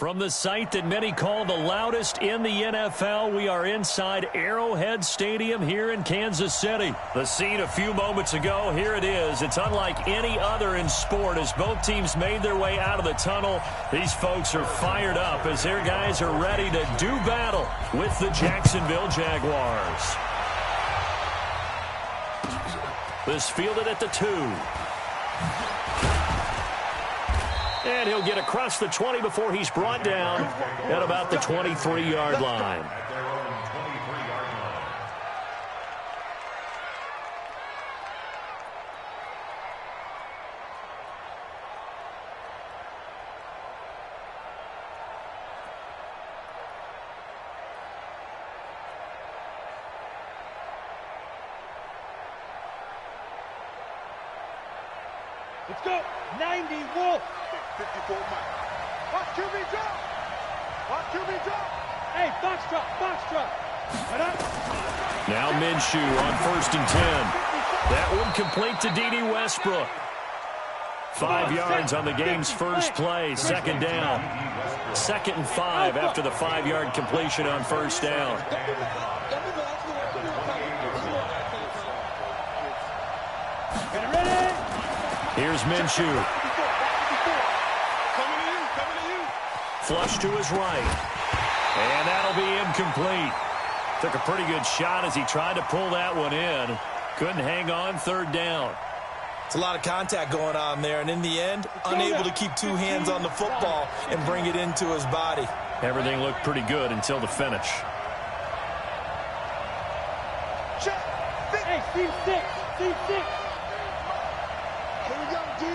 From the site that many call the loudest in the NFL, we are inside Arrowhead Stadium here in Kansas City. The scene a few moments ago, here it is. It's unlike any other in sport as both teams made their way out of the tunnel. These folks are fired up as their guys are ready to do battle with the Jacksonville Jaguars. This fielded at the 2. And he'll get across the 20 before he's brought down at about the 23-yard line. Let's go. 90 Wolf. 54 Mike. Watch QB drop. Watch QB drop. Hey, box drop. Box drop. Now Minshew on 1st and 10. That one complete to D.D. Westbrook. 5 yards on the game's first play. 2nd down. 2nd and 5 after the 5-yard completion on 1st down. Here's Minshew. Flush to his right. And that'll be incomplete. Took a pretty good shot as he tried to pull that one in. Couldn't hang on 3rd down. It's a lot of contact going on there, and in the end, unable to keep 2 hands on the football and bring it into his body. Everything looked pretty good until the finish. Hey, C6. C6. Here we go, D.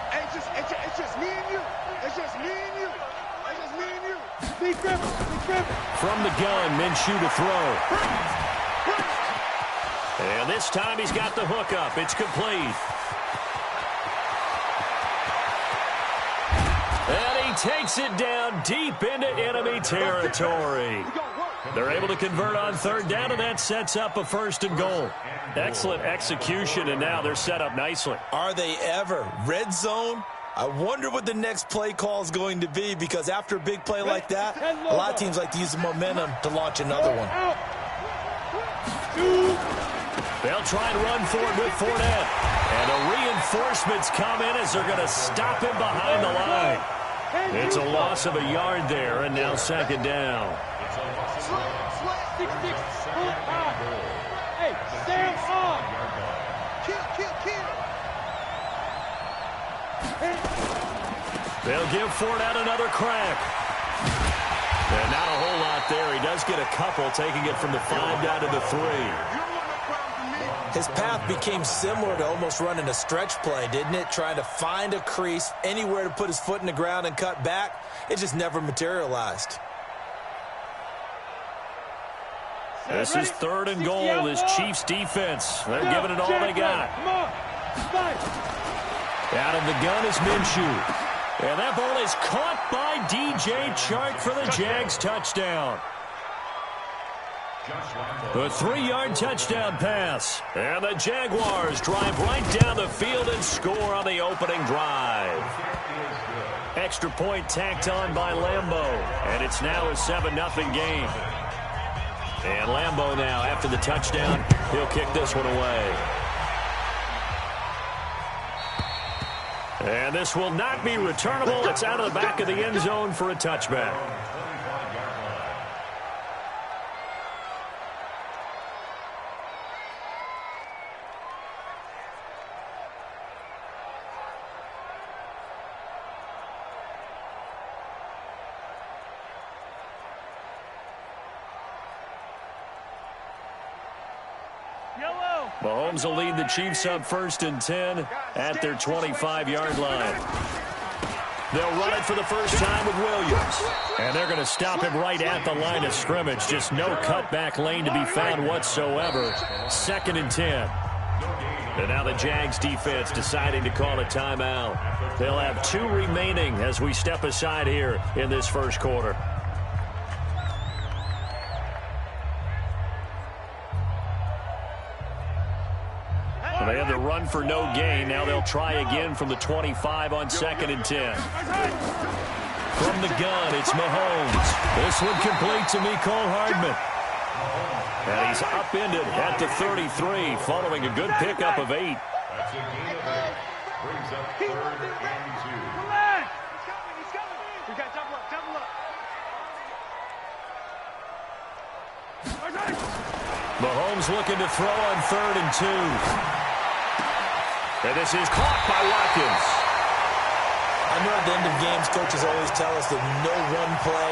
Hey, it's just me and you. It's just me and you. It's just me and you. Big Griffin. From the gun, Minshew to throw. And this time he's got the hook up. It's complete. And he takes it down deep into enemy territory. They're able to convert on 3rd down, and that sets up a 1st and goal. Excellent execution, and now they're set up nicely. Are they ever? Red zone? I wonder what the next play call is going to be, because after a big play like that, a lot of teams like to use the momentum to launch another one. They'll try and run forward with Fournette. And the reinforcements come in as they're going to stop him behind the line. It's a loss of a yard there, and now 2nd down. Hey, stand on. Kill. They'll give Fournette another crack. And not a whole lot there. He does get a couple, taking it from the 5 down to the 3. His path became similar to almost running a stretch play, didn't it? Trying to find a crease, anywhere to put his foot in the ground and cut back. It just never materialized. This is 3rd and goal. This Chiefs defense, they're giving it all they got. Out of the gun is Minshew. And that ball is caught by D.J. Chark for the Jags touchdown. A 3-yard touchdown pass. And the Jaguars drive right down the field and score on the opening drive. Extra point tacked on by Lambeau. And it's now a 7-0 game. And Lambeau now, after the touchdown, he'll kick this one away. And this will not be returnable. It's out of the back of the end zone for a touchback. Mahomes will lead the Chiefs up 1st and 10 at their 25-yard line. They'll run it for the first time with Williams. And they're going to stop him right at the line of scrimmage. Just no cutback lane to be found whatsoever. 2nd and 10. And now the Jags defense deciding to call a timeout. They'll have 2 remaining as we step aside here in this first quarter. They had the run for no gain. Now they'll try again from the 25 on 2nd and 10. From the gun, it's Mahomes. This one complete to Mecole Hardman. And he's upended at the 33 following a good pickup of 8. That's a gain of 8. Brings up 3rd and 2. He's coming. We got double up. Mahomes looking to throw on 3rd and 2. And this is caught by Watkins. I know at the end of games, coaches always tell us that no one play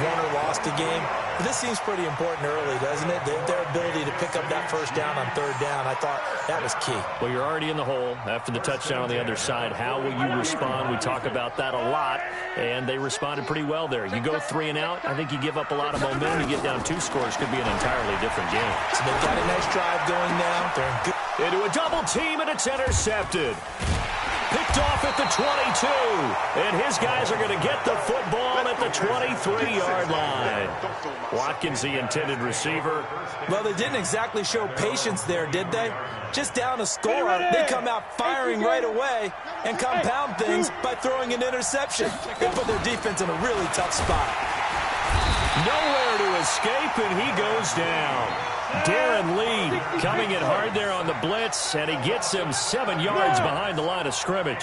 won or lost a game. But this seems pretty important early, doesn't it? Their ability to pick up that first down on 3rd down, I thought that was key. Well, you're already in the hole after the touchdown on the other side. How will you respond? We talk about that a lot, and they responded pretty well there. You go 3 and out, I think you give up a lot of momentum. You get down 2 scores, could be an entirely different game. So they've got a nice drive going now. They're in good. Into a double team, and it's intercepted. Picked off at the 22, and his guys are going to get the football at the 23-yard line. Watkins, the intended receiver. Well, they didn't exactly show patience there, did they? Just down a score, they come out firing right away and compound things by throwing an interception. They put their defense in a really tough spot. Nowhere to escape, and he goes down. Darren Lee coming in hard there on the blitz, and he gets him 7 yards behind the line of scrimmage.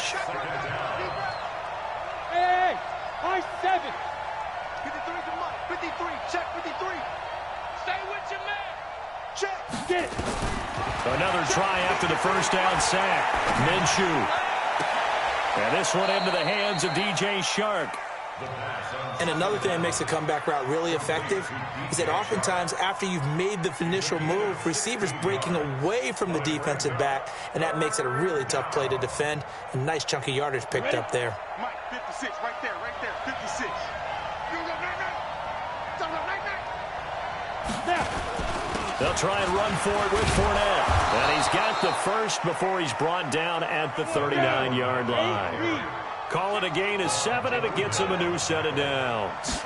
Hey, high 7. 53 to Mike. 53. Check 53. Stay with your man. Check. Get it. Another try after the first down sack. Minshew. And this one into the hands of DJ Shark. And another thing that makes a comeback route really effective is that oftentimes after you've made the initial move, receivers breaking away from the defensive back, and that makes it a really tough play to defend. A nice chunk of yardage picked up there. Mike, 56, right there, 56. They'll try and run for it with Fournette. And he's got the first before he's brought down at the 39-yard line. Call it a gain of 7, and it gets him a new set of downs.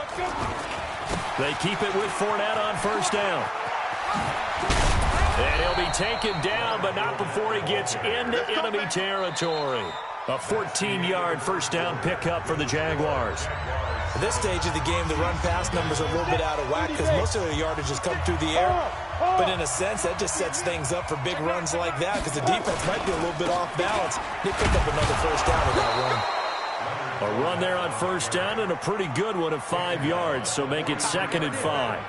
They keep it with Fournette on first down. And he'll be taken down, but not before he gets into enemy territory. A 14-yard first down pickup for the Jaguars. At this stage of the game, the run-pass numbers are a little bit out of whack because most of the yardage has come through the air. But in a sense, that just sets things up for big runs like that because the defense might be a little bit off balance. They pick up another first down with that run. A run there on first down and a pretty good one of 5 yards, so make it 2nd and 5.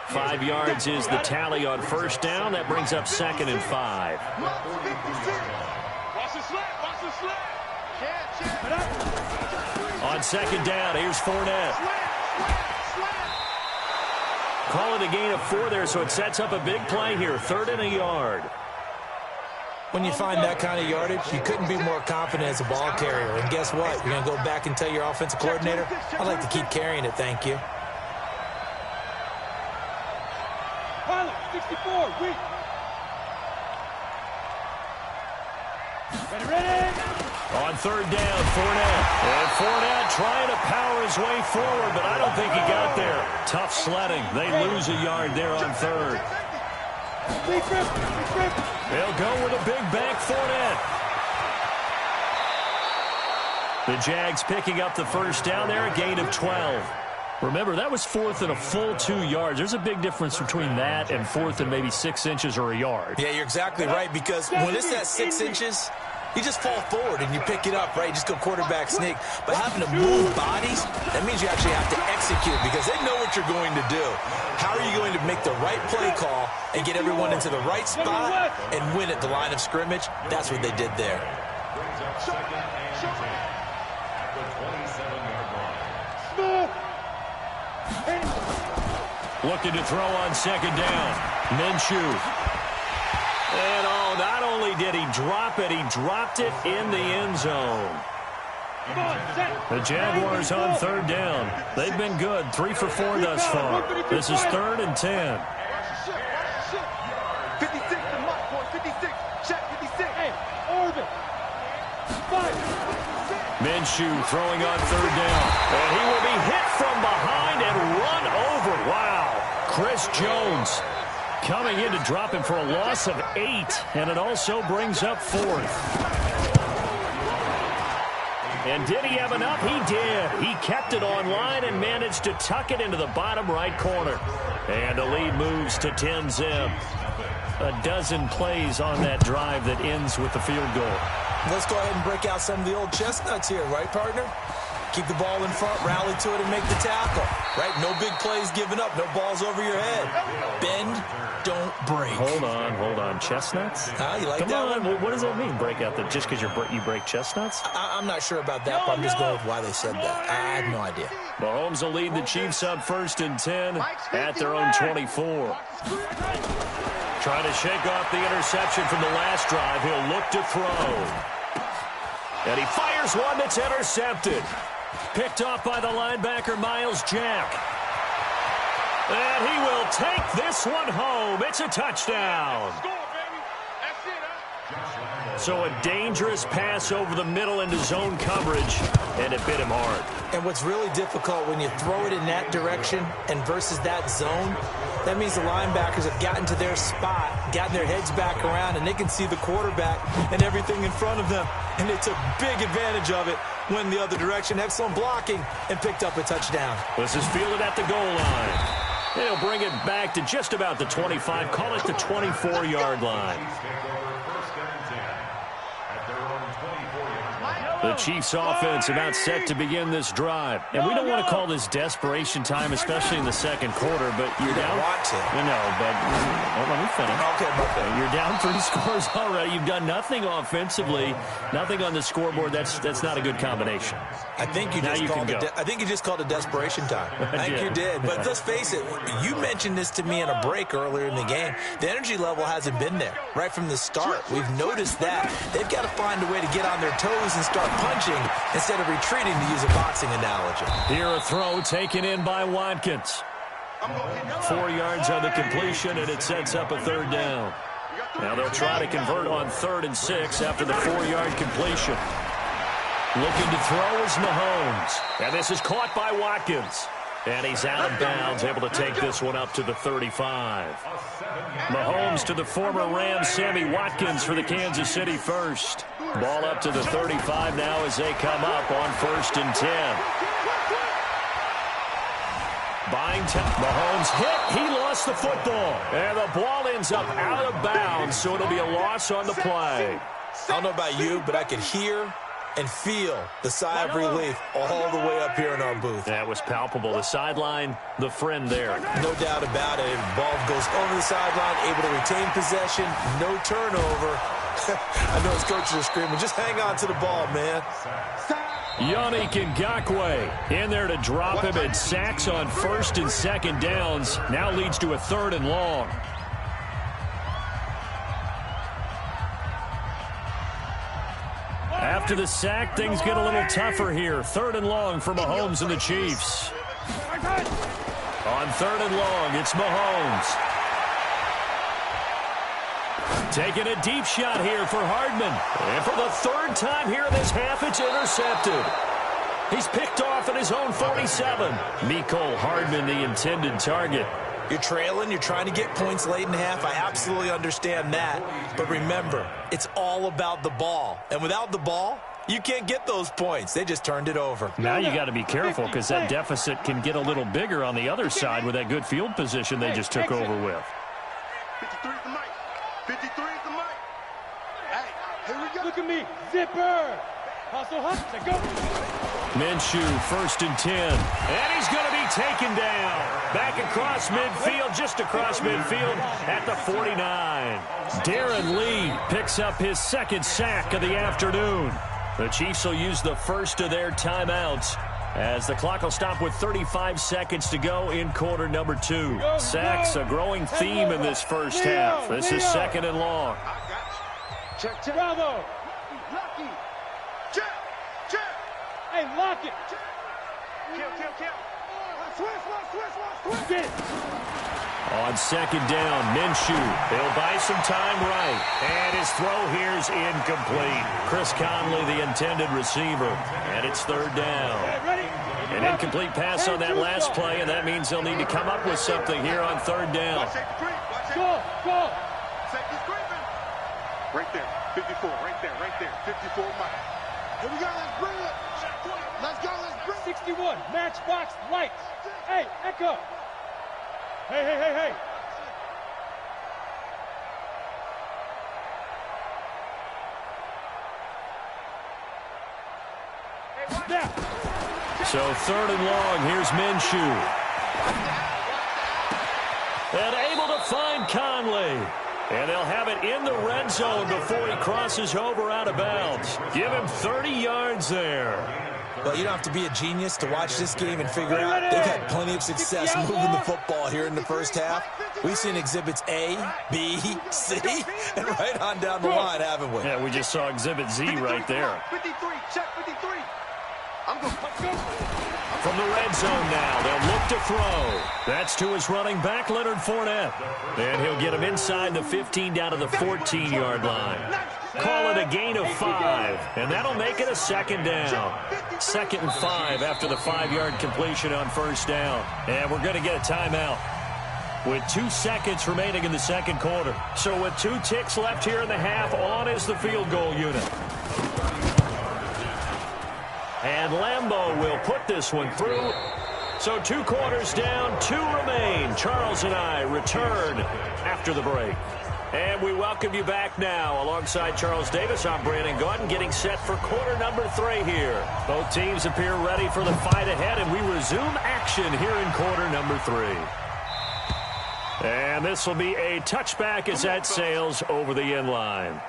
5 yards is the tally on first down. That brings up 2nd and 5. On second down, here's Fournette. Call it a gain of 4 there, so it sets up a big play here. 3rd and a yard. When you find that kind of yardage, you couldn't be more confident as a ball carrier. And guess what? You're going to go back and tell your offensive coordinator, I'd like to keep carrying it, thank you. 64, weak. Ready. On 3rd down, Fournette. And Fournette trying to power his way forward, but I don't think he got there. Tough sledding. They lose a yard there on 3rd. They'll go with a big bank Fournette. The Jags picking up the first down there, a gain of 12. Remember, that was 4th and a full 2 yards. There's a big difference between that and 4th and maybe 6 inches or a yard. Yeah, you're exactly right, because when it's at 6 inches, you just fall forward and you pick it up, right? You just go quarterback sneak. But having to move bodies, that means you actually have to execute because they know what you're going to do. How are you going to make the right play call and get everyone into the right spot and win at the line of scrimmage? That's what they did there. Looking to throw on second down. Minshew. And not only did he drop it, he dropped it in the end zone. The Jaguars on 3rd down. They've been good, 3 for 4 thus far. This is 3rd and 10. 56 to Mike, boy, 56. Check 56. Hey, Orbit. Minshew throwing on 3rd down. And he will be hit from behind and run over. Wow. Chris Jones coming in to drop him for a loss of 8, and it also brings up 4th. And did he have enough? He did. He kept it online and managed to tuck it into the bottom right corner. And the lead moves to 10-zip. A dozen plays on that drive that ends with the field goal. Let's go ahead and break out some of the old chestnuts here, right, partner? Keep the ball in front, rally to it, and make the tackle. Right? No big plays given up. No balls over your head. Bend, don't break. Hold on. Chestnuts? You like Come that on. one? What does that mean, break out? Just because you break chestnuts? I'm not sure about that, but I'm just going with why they said that. I have no idea. Mahomes will lead the Chiefs up 1st and 10 at their own 24. Trying to shake off the interception from the last drive. He'll look to throw. And he fires one that's intercepted. Picked off by the linebacker, Myles Jack. And he will take this one home. It's a touchdown. So a dangerous pass over the middle into zone coverage, and it bit him hard. And what's really difficult when you throw it in that direction and versus that zone, that means the linebackers have gotten to their spot, gotten their heads back around, and they can see the quarterback and everything in front of them. And they took big advantage of it, went the other direction, excellent blocking, and picked up a touchdown. This is fielded at the goal line. They'll bring it back to just about the 25, call it the 24-yard line. The Chiefs offense about set to begin this drive. And we don't want to call this desperation time, especially in the second quarter, but you're down. Want to. No, but let me finish. Okay. You're down 3 scores already. You've done nothing offensively, nothing on the scoreboard. That's not a good combination. I think you just called it desperation time. I think you did. But let's face it, you mentioned this to me in a break earlier in the game. The energy level hasn't been there right from the start. We've noticed that. They've got to find a way to get on their toes and start punching instead of retreating, to use a boxing analogy. Here a throw taken in by Watkins. 4 yards on the completion, and it sets up a 3rd down. Now they'll try to convert on 3rd and 6 after the 4-yard completion. Looking to throw is Mahomes. And this is caught by Watkins. And he's out of bounds, able to take this one up to the 35. Mahomes to the former Rams, Sammy Watkins for the Kansas City first. Ball up to the 35 now as they come up on 1st and 10. Buying time. Mahomes hit. He lost the football. And the ball ends up out of bounds, so it'll be a loss on the play. I don't know about you, but I could hear and feel the sigh of relief all the way up here in our booth. That was palpable. The sideline, the friend there. No doubt about it. Ball goes over the sideline, able to retain possession, no turnover. I know his coaches are screaming, just hang on to the ball, man. Yannick Ngakoue in there to drop him. It sacks on 1st and 2nd downs. Now leads to a 3rd and long. After the sack, things get a little tougher here. 3rd and long for Mahomes and the Chiefs. On 3rd and long, it's Mahomes. Taking a deep shot here for Hardman. And for the 3rd time here in this half, it's intercepted. He's picked off at his own 47. Mecole Hardman, the intended target. You're trailing, you're trying to get points late in the half. I absolutely understand that. But remember, it's all about the ball. And without the ball, you can't get those points. They just turned it over. Now you got to be careful because that deficit can get a little bigger on the other side with that good field position they just took over with. 53 is the mic. 53 is the mic. Hey, here we go. Look at me. Zipper. Hustle, hustle. Go. Minshew, 1st and 10. And he's going to be taken down. Back across midfield, just across midfield at the 49. Darren Lee picks up his 2nd sack of the afternoon. The Chiefs will use the first of their timeouts as the clock will stop with 35 seconds to go in quarter number 2. Sacks, a growing theme in this first half. This is 2nd and long. Check, check. Bravo. Lucky. Check, check. Hey, lock it. Kill. Switch. Get it. On 2nd down, Minshew. He'll buy some time right. And his throw here is incomplete. Chris Conley, the intended receiver. And it's 3rd down. An incomplete pass on that last play, and that means they'll need to come up with something here on 3rd down. Go. Safety's creeping. Right there. 54. Right there. 54 miles. Here we go. Let's bring it. Let's go. Let's bring 61, Matchbox Lights. Hey, Echo. Hey. Now. So 3rd and long. Here's Minshew. And able to find Conley. And they'll have it in the red zone before he crosses over out of bounds. Give him 30 yards there. Well, you don't have to be a genius to watch this game and figure out they've had plenty of success moving the football here in the first half. We've seen exhibits A, B, C, and right on down the line, haven't we? Yeah, we just saw exhibit Z right there. 53, check 53. I'm going. From the red zone now, they'll look to throw. That's to his running back, Leonard Fournette. And he'll get him inside the 15 down to the 14-yard line. Call it a gain of 5, and that'll make it a 2nd down. 2nd and 5 after the 5-yard completion on 1st down. And we're going to get a timeout with 2 seconds remaining in the 2nd quarter. So with 2 ticks left here in the half, on is the field goal unit. And Lambeau will put this one through. So 2 quarters down, 2 remain. Charles and I return after the break. And we welcome you back now. Alongside Charles Davis, I'm Brandon Gaudin, getting set for quarter number 3 here. Both teams appear ready for the fight ahead, and we resume action here in quarter number 3. And this will be a touchback as that sails over the end line.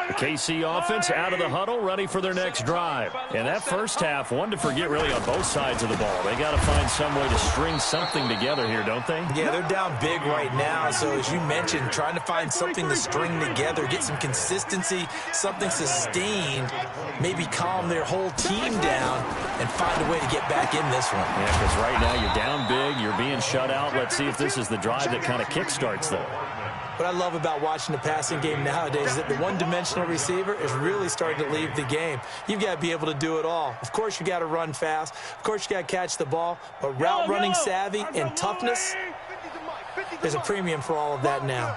The KC offense out of the huddle, ready for their next drive. And that first half, one to forget really on both sides of the ball. They got to find some way to string something together here, don't they? Yeah, they're down big right now. So as you mentioned, trying to find something to string together, get some consistency, something sustained, maybe calm their whole team down and find a way to get back in this one. Yeah, because right now you're down big, you're being shut out. Let's see if this is the drive that kind of kickstarts them. What I love about watching the passing game nowadays is that the one-dimensional receiver is really starting to leave the game. You've got to be able to do it all. Of course, you got to run fast. Of course, you got to catch the ball. But route running savvy and toughness, there's a premium for all of that now.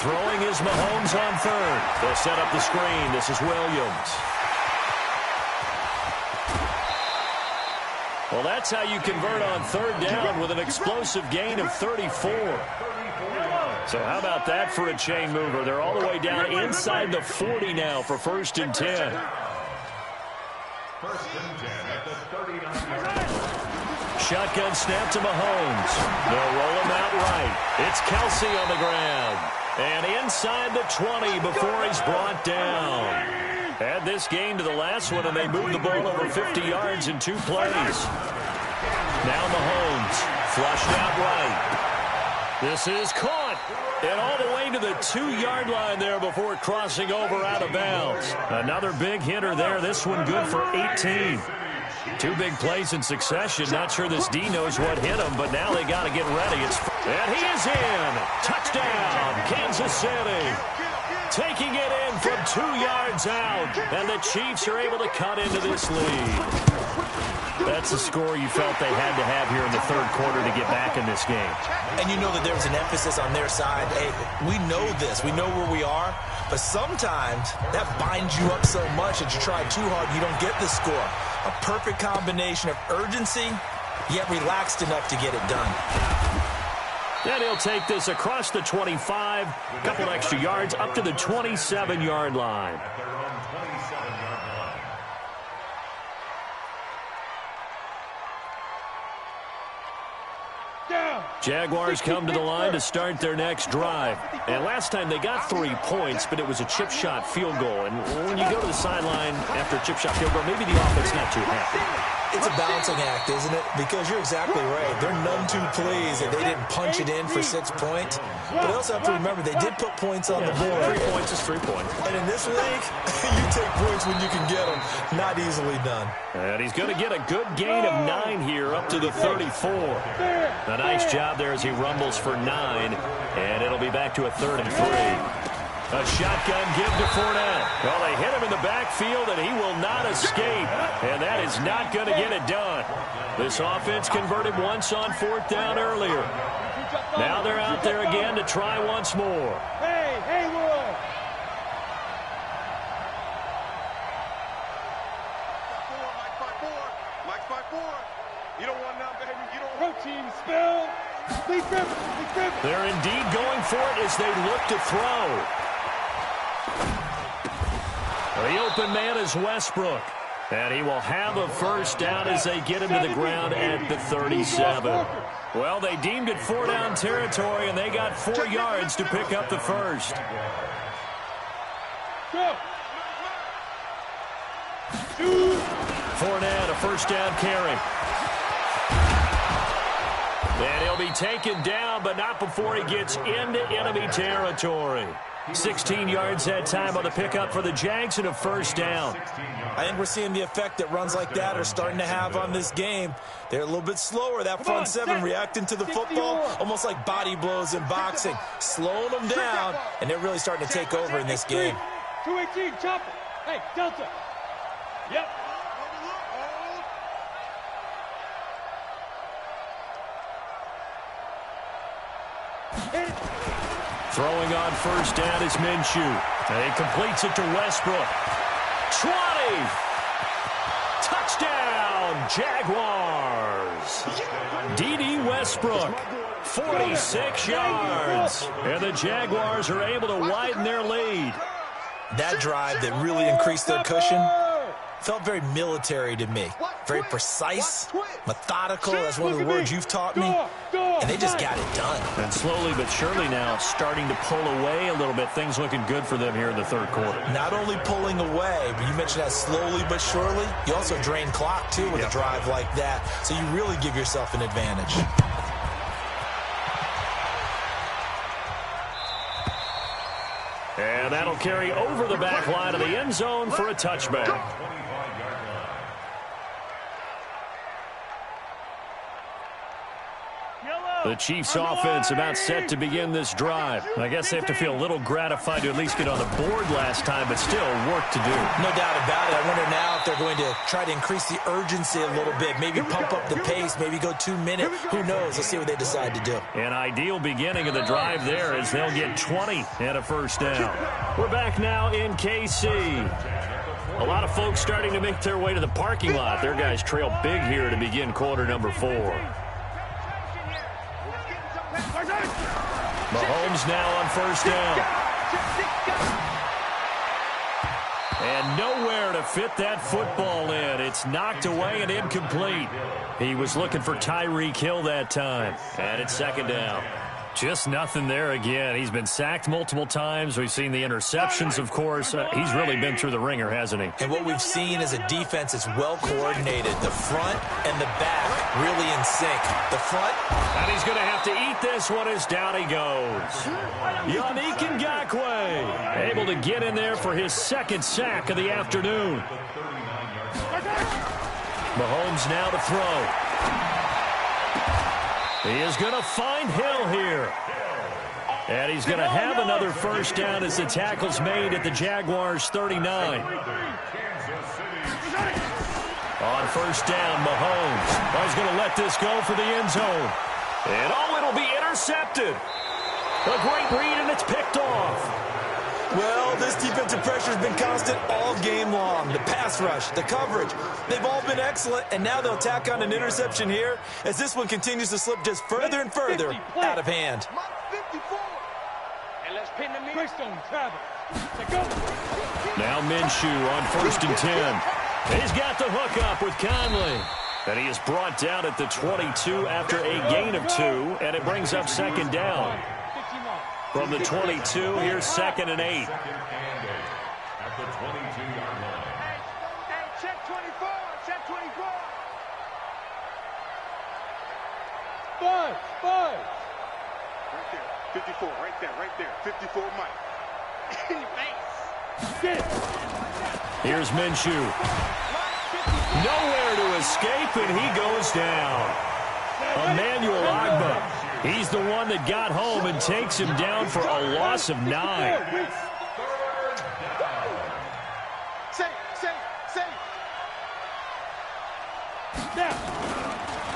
Throwing is Mahomes on 3rd. They'll set up the screen. This is Williams. Well, that's how you convert on 3rd down with an explosive gain of 34. So how about that for a chain mover? They're all the way down inside the 40 now for 1st and 10. 1st and 10 at the 39-yard line. Shotgun snap to Mahomes. They'll roll him out right. It's Kelsey on the ground. And inside the 20 before he's brought down. Add this game to the last one, and they moved the ball over 50 yards in 2 plays. Now Mahomes flushed out right. This is caught. And all the way to the 2-yard line there before crossing over out of bounds. Another big hitter there. This one good for 18. 2 big plays in succession. Not sure this D knows what hit him, but now they got to get ready. And he is in. Touchdown, Kansas City. Taking it in from 2 yards out. And the Chiefs are able to cut into this lead. That's the score you felt they had to have here in the 3rd quarter to get back in this game. And you know that there was an emphasis on their side. Hey, we know this. We know where we are. But sometimes that binds you up so much that you try too hard, you don't get the score. A perfect combination of urgency, yet relaxed enough to get it done. And he'll take this across the 25, a couple extra yards, up to the 27-yard line. Jaguars come to the line to start their next drive. And last time they got 3 points, but it was a chip shot field goal. And when you go to the sideline after a chip shot field goal, maybe the offense not too happy. It's a balancing act, isn't it? Because you're exactly right. They're none too pleased that they didn't punch it in for 6 points. But I also have to remember they did put points on the board. 3 points is 3 points. And in this league, you take points when you can get them. Not easily done. And he's going to get a good gain of 9 here up to the 34. A nice job there as he rumbles for 9. And it'll be back to a 3rd and 3. A shotgun give to Fournette. Well, they hit him in the backfield, and he will not escape. And that is not going to get it done. This offense converted once on 4th down earlier. Now they're out there again to try once more. Hey, Haywood. Mike's by four. You don't want none, baby. You don't want Protein spill. Lee Griffin. They're indeed going for it as they look to throw. The open man is Westbrook. And he will have a first down as they get him to the ground at the 37. Well, they deemed it 4-down territory, and they got 4 yards to pick up the first. Go. Fournette, a first down carry. And he'll be taken down, but not before he gets into enemy territory. 16 yards that time on the pickup for the Jags and a first down. I think we're seeing the effect that runs like that are starting to have on this game. They're a little bit slower, that front seven, reacting to the football, almost like body blows in boxing, slowing them down, and they're really starting to take over in this game. 218, chopper. Hey, Delta. Yep. Hit it. Throwing on first down is Minshew. And he completes it to Westbrook. 20! Touchdown, Jaguars! D.D. Westbrook, 46 yards. And the Jaguars are able to widen their lead. That drive that really increased their cushion felt very military to me. Very precise, methodical. That's one of the words you've taught me. And they just got it done. And slowly but surely now starting to pull away a little bit. Things looking good for them here in the third quarter. Not only pulling away, but you mentioned that slowly but surely. You also drain clock, too, with a drive like that. So you really give yourself an advantage. And that'll carry over the back line of the end zone for a touchback. The Chiefs offense about set to begin this drive. I guess they have to feel a little gratified to at least get on the board last time, but still work to do. No doubt about it. I wonder now if they're going to try to increase the urgency a little bit, maybe pump up the pace, maybe go 2 minutes. Who knows? Let's see what they decide to do. An ideal beginning of the drive there as they'll get 20 and a first down. We're back now in KC. A lot of folks starting to make their way to the parking lot. Their guys trail big here to begin quarter number 4. Mahomes now on first down. And nowhere to fit that football in. It's knocked away and incomplete. He was looking for Tyreek Hill that time. And it's second down. Just nothing there again. He's been sacked multiple times. We've seen the interceptions, of course. He's really been through the ringer, hasn't he? And what we've seen is a defense that's well coordinated. The front and the back really in sync. The front. And he's going to have to eat this one as down he goes. Yannick Ngakoue able to get in there for his second sack of the afternoon. Mahomes now to throw. He is going to find Hill here. And he's going to have another first down as the tackle's made at the Jaguars' 39. On first down, Mahomes. He's going to let this go for the end zone. And it'll be intercepted. A great read, and it's picked off. Well, this defensive pressure has been constant all game long. The pass rush, the coverage, they've all been excellent, and now they'll tack on an interception here as this one continues to slip just further and further out of hand. Now Minshew on first and 10. He's got the hook up with Conley. And he is brought down at the 22 after a gain of 2, and it brings up second down. From the 22, here's second and 8. At the 22-yard line. Hey, check 24. Check 24. 5. Right there. 54. Right there. 54, Mike. In your face. Get it. Here's Minshew. Nowhere to escape, and he goes down. Emmanuel Ogbah. He's the one that got home and takes him down for a loss of 9.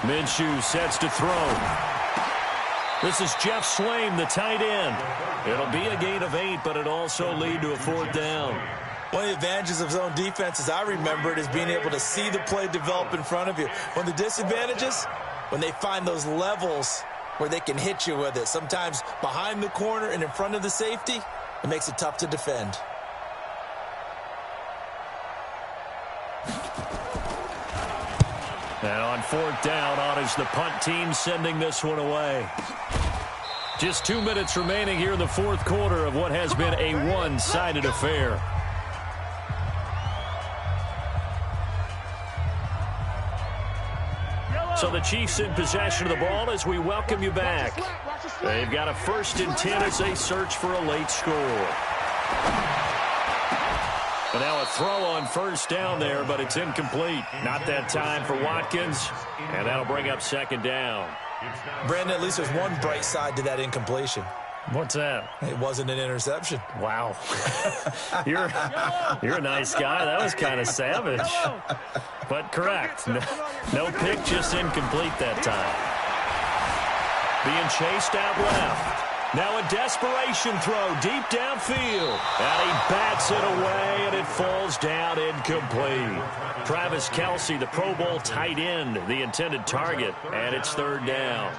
Minshew sets to throw. This is Jeff Swaim, the tight end. It'll be a gain of 8, but it also lead to a 4th down. One of the advantages of zone defense, as I remember it, is being able to see the play develop in front of you. One of the disadvantages, when they find those levels where they can hit you with it, sometimes behind the corner and in front of the safety, it makes it tough to defend. And on 4th down, on is the punt team sending this one away. Just 2 minutes remaining here in the 4th quarter of what has been a one-sided affair. So the Chiefs in possession of the ball as we welcome you back. They've got a 1st and 10 as they search for a late score. And now a throw on 1st down there, but it's incomplete. Not that time for Watkins, and that'll bring up 2nd down. Brandon, at least there's one bright side to that incompletion. What's that? It wasn't an interception. Wow. You're a nice guy. That was kind of savage. But correct. No pick, just incomplete that time. Being chased out left. Now a desperation throw deep downfield. And he bats it away, and it falls down incomplete. Travis Kelce, the Pro Bowl tight end, the intended target, and it's 3rd down.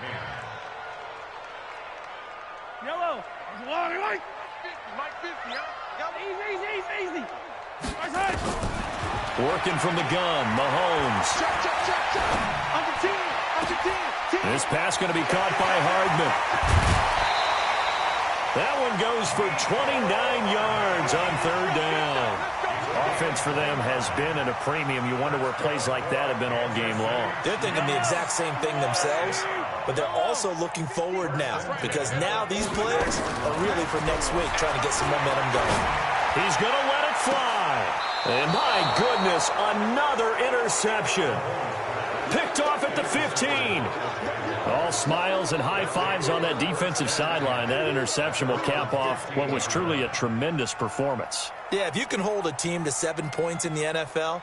Yellow. Mike 50, Easy. Working from the gun, Mahomes. Check. Under 10. This pass going to be caught by Hardman. That one goes for 29 yards on 3rd down. Offense for them has been at a premium. You wonder where plays like that have been all game long. They're thinking the exact same thing themselves, but they're also looking forward now because now these plays are really for next week, trying to get some momentum going. He's going to let it fly. And my goodness, another interception. Picked off at the 15. All smiles and high fives on that defensive sideline. That interception will cap off what was truly a tremendous performance. Yeah, if you can hold a team to 7 points in the NFL,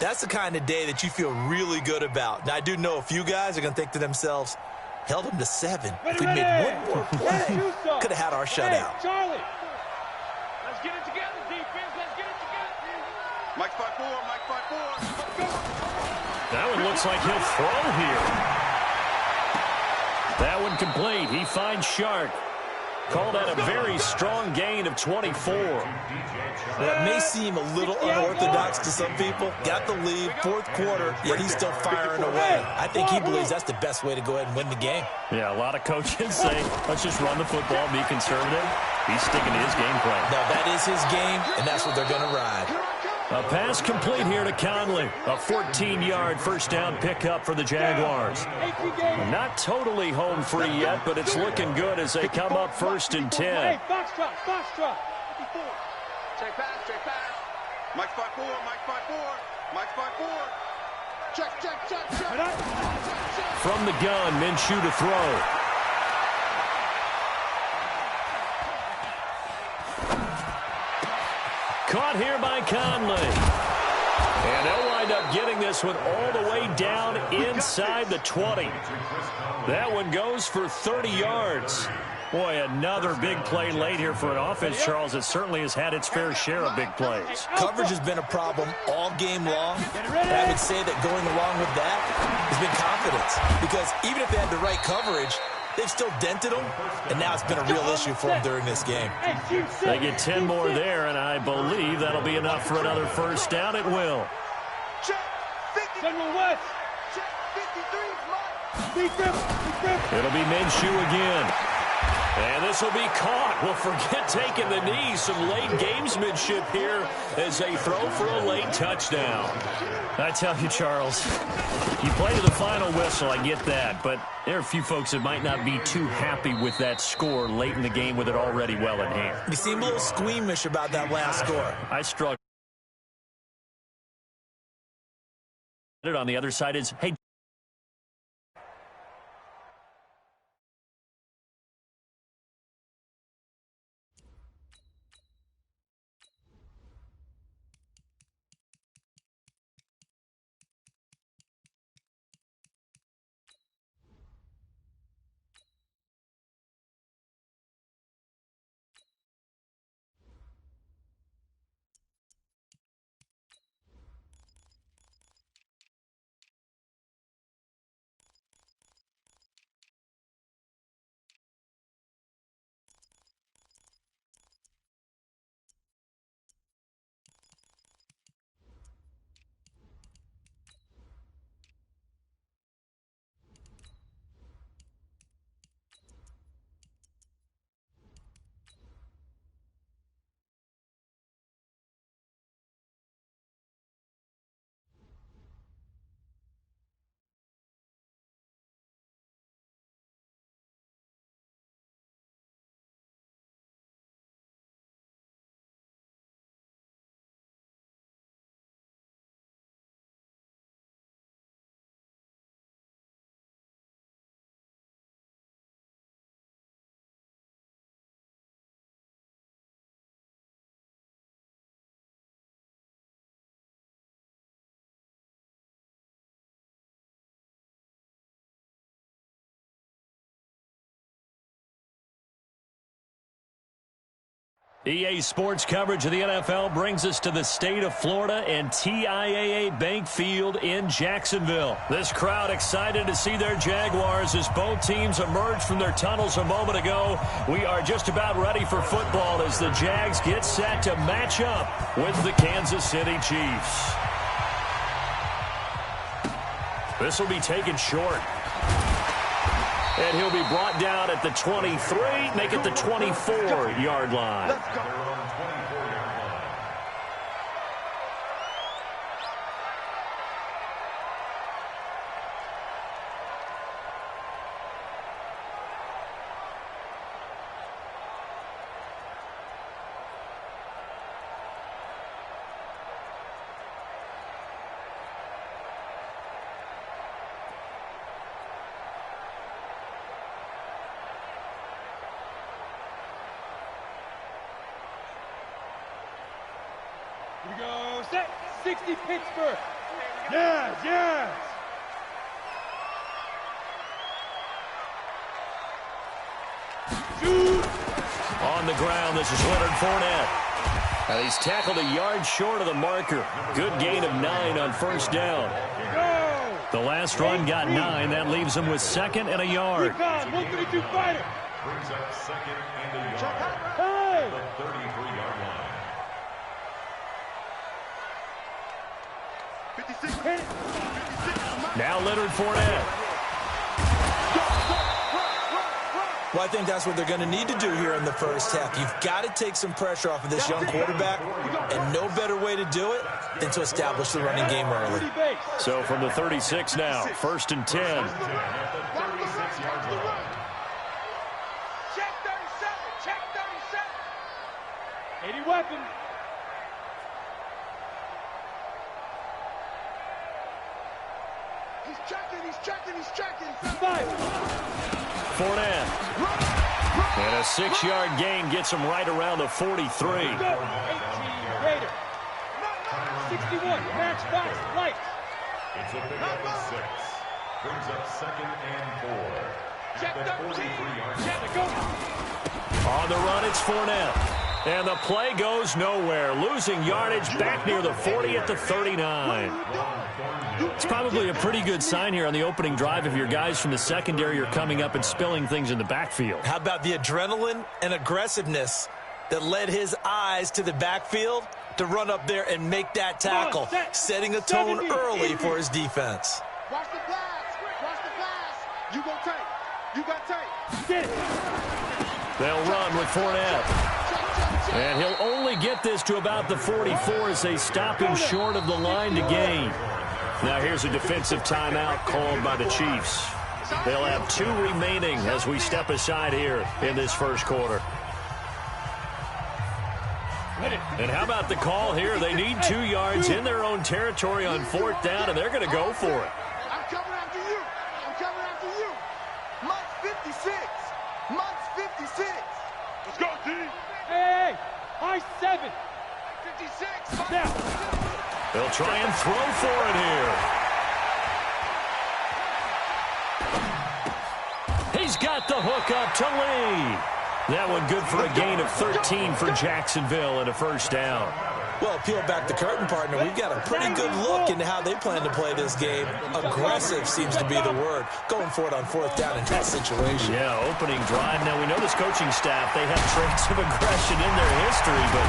that's the kind of day that you feel really good about. Now, I do know a few guys are going to think to themselves, held them to 7. If we made one more play, could have had our shutout. Hey, Charlie. Let's get it together, defense. Let's get it together. Mike 5-4. Let's go. That one looks like he'll throw here. That one complete. He finds Shark. Called out a very strong gain of 24. That may seem a little unorthodox to some people. Got the lead, 4th quarter, yet he's still firing away. I think he believes that's the best way to go ahead and win the game. Yeah, a lot of coaches say, let's just run the football, be conservative. He's sticking to his game plan. No, that is his game, and that's what they're going to ride. A pass complete here to Conley. A 14-yard 1st down pickup for the Jaguars. Not totally home free yet, but it's looking good as they come up 1st and 10. Hey, Foxtrot. 54. Check pass. Mike 5-4. Mike 5-4. Check. From the gun, Minshew to throw. Caught here by Conley. And they'll wind up getting this one all the way down inside the 20. That one goes for 30 yards. Boy, another big play late here for an offense, Charles, that certainly has had its fair share of big plays. Coverage has been a problem all game long, and I would say that going along with that has been confidence. Because even if they had the right coverage, they've still dented them, and now it's been a real issue for them during this game. They get 10 more there, and I believe that'll be enough for another 1st down. It will. It'll be Minshew again. And this will be caught. Well, forget taking the knee. Some late gamesmanship here as they throw for a late touchdown. I tell you, Charles, you play to the final whistle, I get that. But there are a few folks that might not be too happy with that score late in the game with it already well in hand. You seem a little squeamish about that last score. I struggle. On the other side is, hey, EA Sports coverage of the NFL brings us to the state of Florida and TIAA Bank Field in Jacksonville. This crowd excited to see their Jaguars as both teams emerged from their tunnels a moment ago. We are just about ready for football as the Jags get set to match up with the Kansas City Chiefs. This will be taken short. And he'll be brought down at the 23, make it the 24-yard line. Let's go. Here we go, set, 60 Pittsburgh. Yes, yes. Shoot. On the ground, this is Leonard Fournette. Now he's tackled a yard short of the marker. Good gain of 9 on first down. Go. The last run got 9. That leaves him with 2nd and a yard. Recon, 132 fighter. Brings up 2nd and a yard. Hey. The 33-yard line. 56. Hit it. Now Leonard Fournette. Well, I think that's what they're going to need to do here in the first half. You've got to take some pressure off of this young quarterback, and no better way to do it than to establish the running game early. So from the 36 now, 1st and 10. At the 36-yard line. Check 37. Check 37. 80 weapon. He's checking. He's checking. He's checking. 5. Fournette. And a 6-yard gain gets him right around the 43. Go. 18 Raider. 61 match box lights. It's a big of 6. Brings up 2nd and 4. Check At the 43-yard line. Check, go. On the run, it's Fournette. And the play goes nowhere. Losing yardage back near the 40 at the 39. It's probably a pretty good sign here on the opening drive if your guys from the secondary are coming up and spilling things in the backfield. How about the adrenaline and aggressiveness that led his eyes to the backfield to run up there and make that tackle, setting a tone early for his defense. Watch the pass. Watch the pass. You go tight. You got tight. Get it. They'll run with Fournette. And he'll only get this to about the 44 as they stop him short of the line to gain. Now here's a defensive timeout called by the Chiefs. They'll have 2 remaining as we step aside here in this first quarter. And how about the call here? They need 2 yards in their own territory on 4th down, and they're going to go for it. I'm coming after you. I'm coming after you. Months 56. Months 56. Let's go, T. Hey, high 7. 56. Now. They'll try and throw for it here. He's got the hook up to Lee. That one good for a gain of 13 for Jacksonville and a first down. Well, peel back the curtain, partner. We've got a pretty good look into how they plan to play this game. Aggressive seems to be the word. Going for it on 4th down in that situation. Yeah, opening drive. Now, we know this coaching staff, they have traits of aggression in their history, but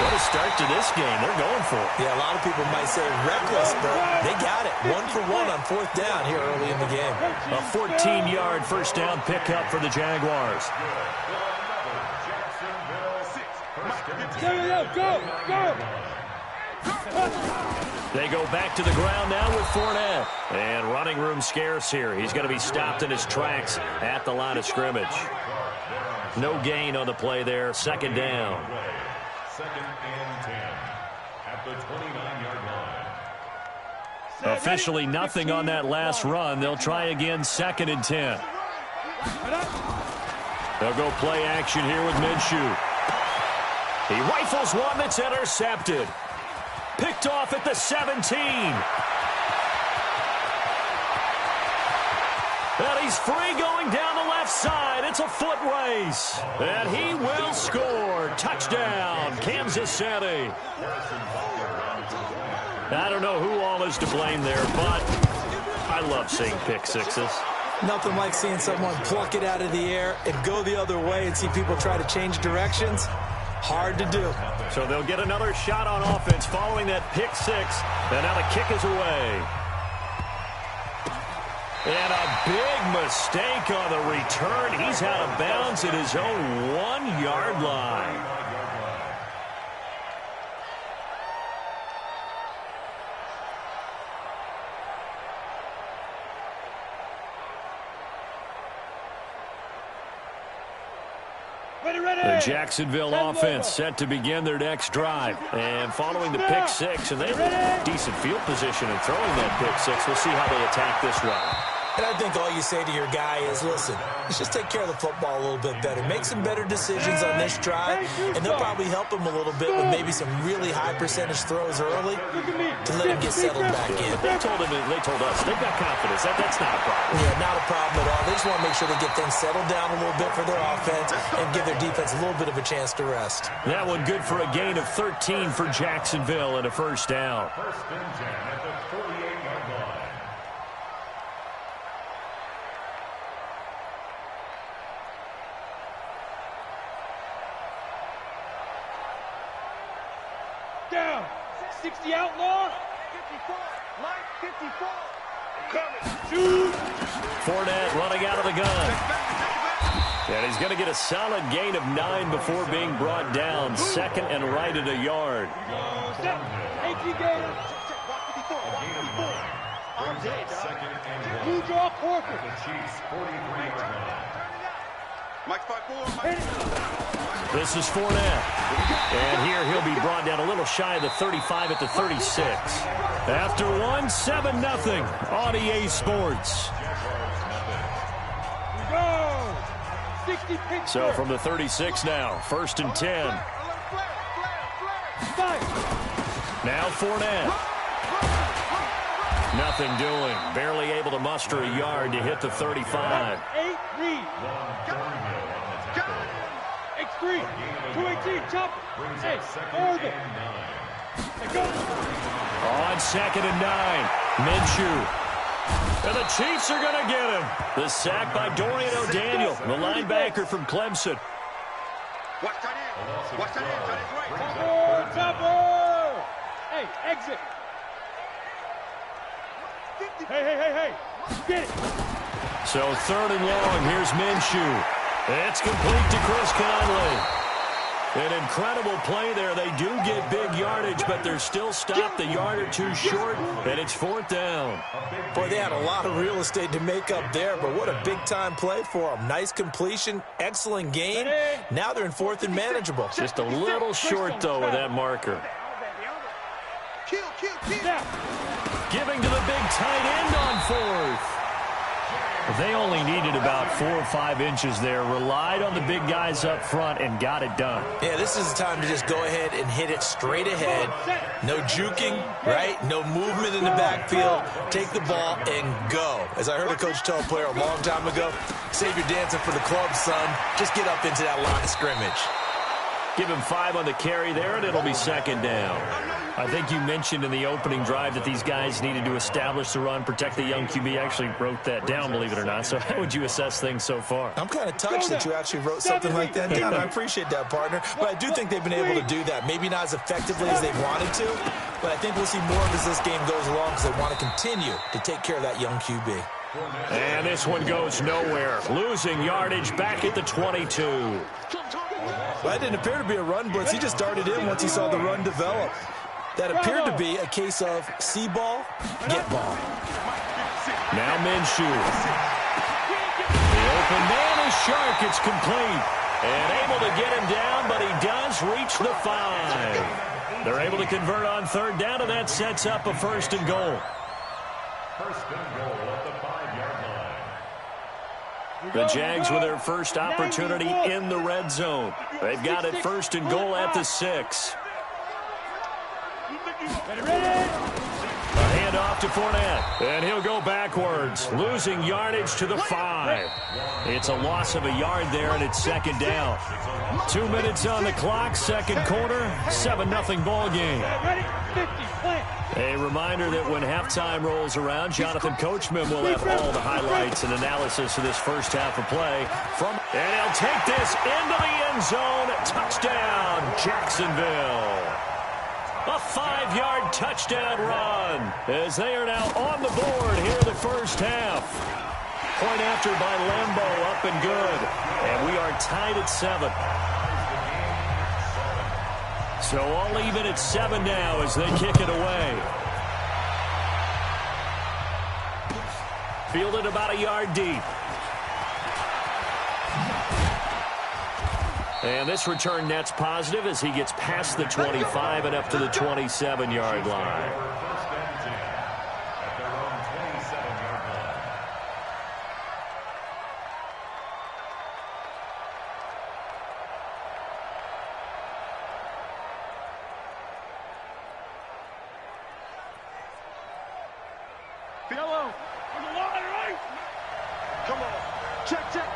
what a start to this game. They're going for it. Yeah, a lot of people might say reckless, but they got it. 1 for 1 on 4th down here early in the game. A 14-yard first down pickup for the Jaguars. Go, go. They go back to the ground now with Fournette. And running room scarce here. He's going to be stopped in his tracks at the line of scrimmage. No gain on the play there. 2nd down. 2nd and 10. At the 29-yard line. Officially nothing on that last run. They'll try again 2nd and 10. They'll go play action here with Minshew. He rifles one that's intercepted. Picked off at the 17. And he's free going down the left side. It's a foot race. And he will score. Touchdown, Kansas City. I don't know who all is to blame there, but I love seeing pick sixes. Nothing like seeing someone pluck it out of the air and go the other way and see people try to change directions. Hard to do. So they'll get another shot on offense following that pick six. And now the kick is away. And a big mistake on the return. He's out of bounds at his own 1-yard line. The Jacksonville offense set to begin their next drive. And following the pick six, and they have a decent field position in throwing that pick six. We'll see how they attack this run. And I think all you say to your guy is, listen, let's just take care of the football a little bit better. Make some better decisions on this drive, and they'll probably help him a little bit with maybe some really high percentage throws early to let him get settled back in. They told us they've got confidence. That's not a problem. Yeah, not a problem at all. They just want to make sure they get things settled down a little bit for their offense and give their defense a little bit of a chance to rest. That one good for a gain of 13 for Jacksonville and a first down. First and 10 at the 48-yard line. Down. 60 outlaw. 54. Mike, 54. Coming. Shoot. Fournette running out of the gun. And he's going to get a solid gain of 9 before being brought down. Second and right at a yard. Set. 18 gainer. Second and Blue 1. draw Horford. The Chiefs 43-yard line. Mike 5-4. This is Fournette. And here he'll be brought down a little shy of the 35 at the 36. After one, 7-0 on EA Sports. Go. 60 Pittsburgh. So from the 36 now, first and 10. Fight. Now Fournette. Nothing doing. Barely able to muster a yard to hit the 35. 8 read. X3. 218. Chop. Hey, Oregon. Hey, go. On second and 9. Minshew. And the Chiefs are going to get him. The sack by Dorian O'Daniel, the linebacker from Clemson. Watch that in. Watch that in. That is right. Topper. Topper. Hey, exit. Hey. Get it. So third and long, here's Minshew. It's complete to Chris Conley. An incredible play there. They do get big yardage, but they're still stopped a yard or two short, and it's fourth down. Boy, they had a lot of real estate to make up there, but what a big-time play for them. Nice completion, excellent gain. Now they're in fourth and manageable. Just a little short, though, with that marker. Kill. Giving to the big tight end on fourth. They only needed about 4 or 5 inches there, relied on the big guys up front, and got it done. Yeah, this is the time to just go ahead and hit it straight ahead. No juking, right? No movement in the backfield. Take the ball and go. As I heard a coach tell a player a long time ago, save your dancing for the club, son. Just get up into that line of scrimmage. Give him 5 on the carry there, and it'll be second down. I think you mentioned in the opening drive that these guys needed to establish the run, protect the young QB. I actually wrote that down, believe it or not. So how would you assess things so far? I'm kind of touched that you actually wrote something like that down. I appreciate that, partner. But I do think they've been able to do that. Maybe not as effectively as they wanted to, but I think we'll see more of as this game goes along because they want to continue to take care of that young QB. And this one goes nowhere. Losing yardage back at the 22. Well, that didn't appear to be a run blitz. He just darted in once he saw the run develop. That appeared to be a case of see ball, get ball. Now Minshew. The open man is Shark. It's complete. And able to get him down, but he does reach the 5. They're able to convert on third down, and that sets up a first and goal. First and goal at the 5-yard line. The Jags with their first opportunity in the red zone. They've got it first and goal at the 6. Ready. A handoff to Fournette. And he'll go backwards, losing yardage to the 5. It's a loss of a yard there, and it's second down. 2 minutes on the clock, second quarter, 7-0 ball game. Ready? 50, play. A reminder that when halftime rolls around, Jonathan Coachman will have all the highlights and analysis of this first half of play. And he'll take this into the end zone. Touchdown, Jacksonville. A 5-yard touchdown run as they are now on the board here in the first half. Point after by Lambeau, up and good. And we are tied at 7. So all even at 7 now as they kick it away. Fielded about a yard deep. And this return net's positive as he gets past the 25 and up to the 27-yard line. Yellow. On the line, right? Come on. Check, check.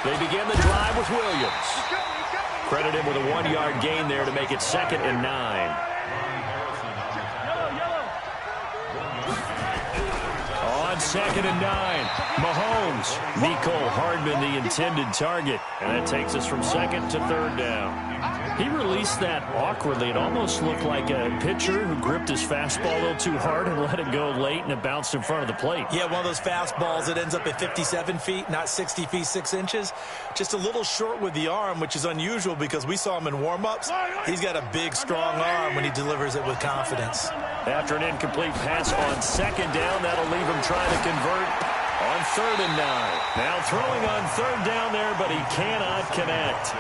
They begin the drive with Williams. Credit him with a 1-yard gain there to make it 2nd and 9. On 2nd and 9, Mahomes. Mecole Hardman the intended target. And that takes us from 2nd to 3rd down. He released that awkwardly. It almost looked like a pitcher who gripped his fastball a little too hard and let it go late, and it bounced in front of the plate. Yeah, one of those fastballs that ends up at 57 feet, not 60 feet, 6 inches. Just a little short with the arm, which is unusual because we saw him in warm-ups. He's got a big, strong arm when he delivers it with confidence. After an incomplete pass on 2nd down, that'll leave him trying to convert on 3rd and 9. Now throwing on 3rd down there, but he cannot connect.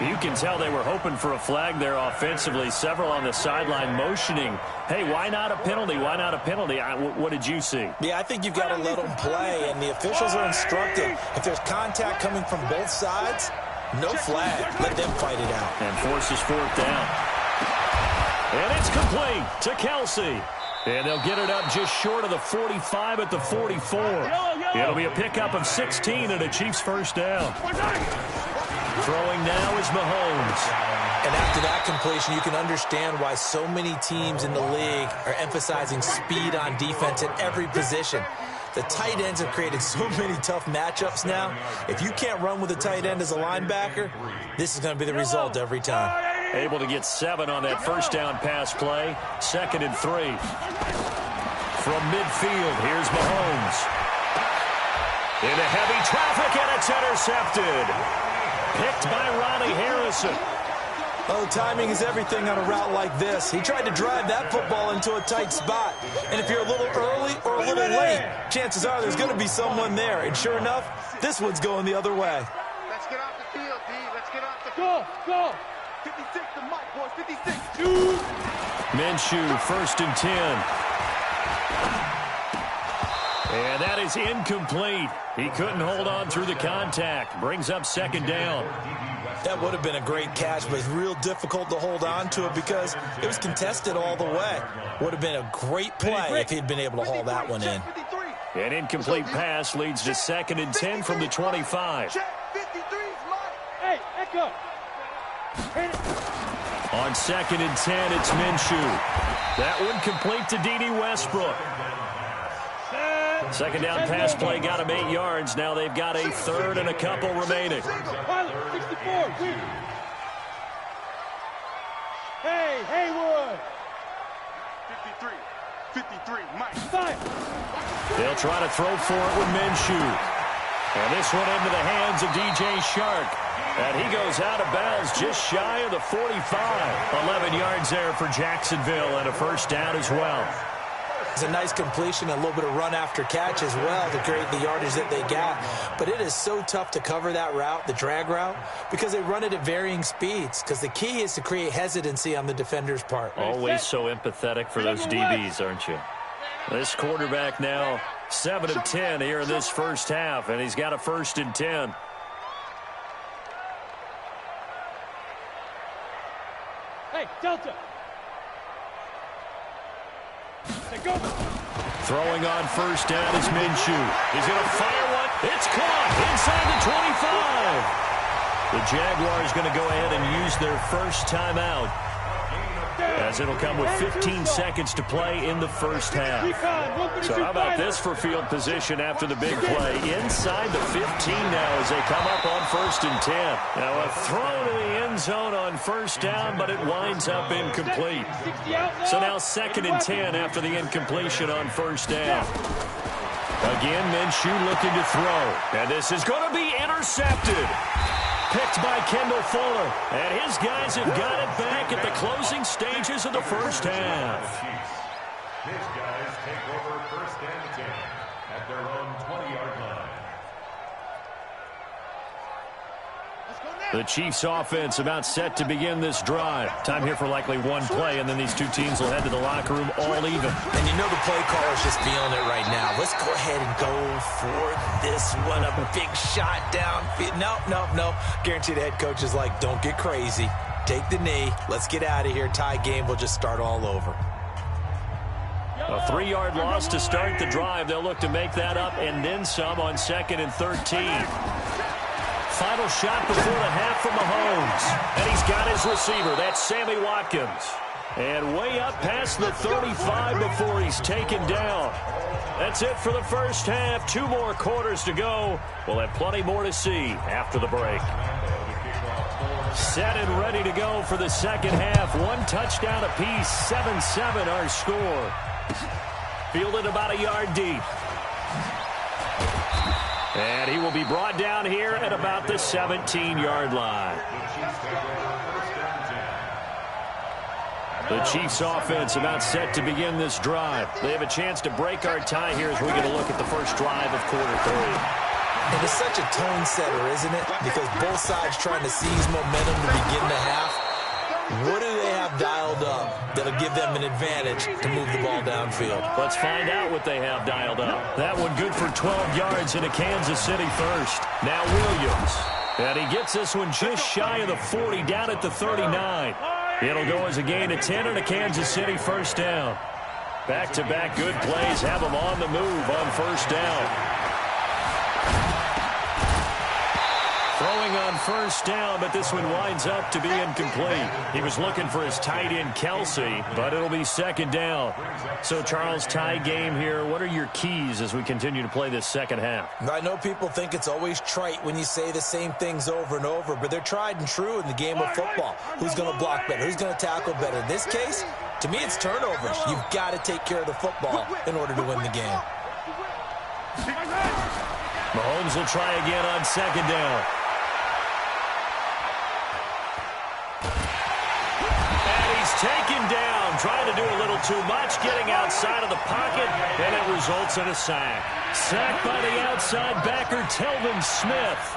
You can tell they were hoping for a flag there offensively. Several on the sideline motioning, hey, why not a penalty? Why not a penalty? What did you see? Yeah, I think you've got to let them play, and the officials are instructed. If there's contact coming from both sides, no flag. Let them fight it out. And forces 4th down. And it's complete to Kelce. And they'll get it up just short of the 45 at the 44. It'll be a pickup of 16 and a Chiefs first down. Throwing now is Mahomes. And after that completion, you can understand why so many teams in the league are emphasizing speed on defense at every position. The tight ends have created so many tough matchups now. If you can't run with a tight end as a linebacker, this is going to be the result every time. Able to get 7 on that first down pass play. 2nd and 3. From midfield, here's Mahomes. Into heavy traffic, and it's intercepted. Picked by Ronnie Harrison. Oh, timing is everything on a route like this. He tried to drive that football into a tight spot. And if you're a little early or a little late, chances are there's going to be someone there. And sure enough, this one's going the other way. Let's get off the field, D. Let's get off the Go, go. 56 to Mike, boys. 56. Minshew, 1st and 10. And that is incomplete. He couldn't hold on through the contact. Brings up 2nd down. That would have been a great catch, but it's real difficult to hold on to it because it was contested all the way. Would have been a great play if he'd been able to haul that one in. An incomplete pass leads to 2nd and 10 from the 25. Hey, Echo. On 2nd and 10, it's Minshew. That one complete to D.D. Westbrook. 2nd down pass play got him 8 yards. Now they've got a 3rd and a couple remaining. Pilot, 64, win. Hey, Haywood. 53, Mike. Fire. They'll try to throw for it with Minshew. And this one into the hands of D.J. Shark. And he goes out of bounds just shy of the 45. 11 yards there for Jacksonville and a first down as well. It's a nice completion, a little bit of run after catch as well to create the yardage that they got. But it is so tough to cover that route, the drag route, because they run it at varying speeds. Because the key is to create hesitancy on the defender's part. Always so empathetic for those DBs, aren't you? This quarterback now 7 of 10 here in this first half, and he's got a 1st and 10. Hey, Delta. go. Throwing on first down is Minshew. He's going to fire one. It's caught inside the 25. The Jaguars going to go ahead and use their first timeout, as it'll come with 15 seconds to play in the first half. So how about this for field position after the big play? Inside the 15 now as they come up on 1st and 10. Now a throw to the end zone on first down, but it winds up incomplete. So now 2nd and 10 after the incompletion on first down. Again, Minshew looking to throw. And this is going to be intercepted. Picked by Kendall Fuller. And his guys have got it back at the closing stages of the first half. His guys take over 1st and 10 at their own 20-yard line. The Chiefs offense about set to begin this drive. Time here for likely one play, and then these two teams will head to the locker room all even. And you know the play caller's just feeling it right now. Let's go ahead and go for this one. A big shot down. Nope. Guarantee the head coach is like, don't get crazy. Take the knee. Let's get out of here. Tie game. We'll just start all over. A 3-yard loss to start the drive. They'll look to make that up and then some on 2nd and 13. Final shot before the half from Mahomes. And he's got his receiver. That's Sammy Watkins. And way up past the 35 before he's taken down. That's it for the first half. 2 more quarters to go. We'll have plenty more to see after the break. Set and ready to go for the second half. 1 touchdown apiece. 7-7 our score. Fielded about a yard deep. And he will be brought down here at about the 17-yard line. The Chiefs offense about set to begin this drive. They have a chance to break our tie here as we get a look at the first drive of quarter 3. And it's such a tone setter, isn't it? Because both sides trying to seize momentum to begin the half. What do they have dialed up that'll give them an advantage to move the ball downfield? Let's find out what they have dialed up. That one good for 12 yards into Kansas City first. Now Williams. And he gets this one just shy of the 40, down at the 39. It'll go as a gain of 10 and a Kansas City first down. Back-to-back good plays have them on the move on first down. Throwing on first down, but this one winds up to be incomplete. He was looking for his tight end, Kelsey, but it'll be 2nd down. So, Charles, tie game here. What are your keys as we continue to play this second half? I know people think it's always trite when you say the same things over and over, but they're tried and true in the game of football. Who's going to block better? Who's going to tackle better? In this case, to me, it's turnovers. You've got to take care of the football in order to win the game. Mahomes will try again on 2nd down. Taken down, trying to do a little too much, getting outside of the pocket, and it results in a sack. Sacked by the outside backer, Telvin Smith.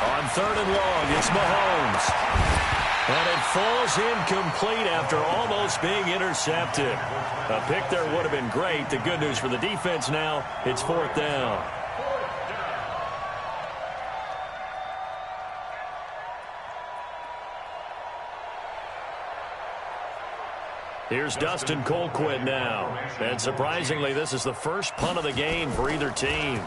On 3rd and long, it's Mahomes. And it falls incomplete after almost being intercepted. A pick there would have been great. The good news for the defense now, it's 4th down. Here's Dustin Colquitt now. And surprisingly, this is the first punt of the game for either team.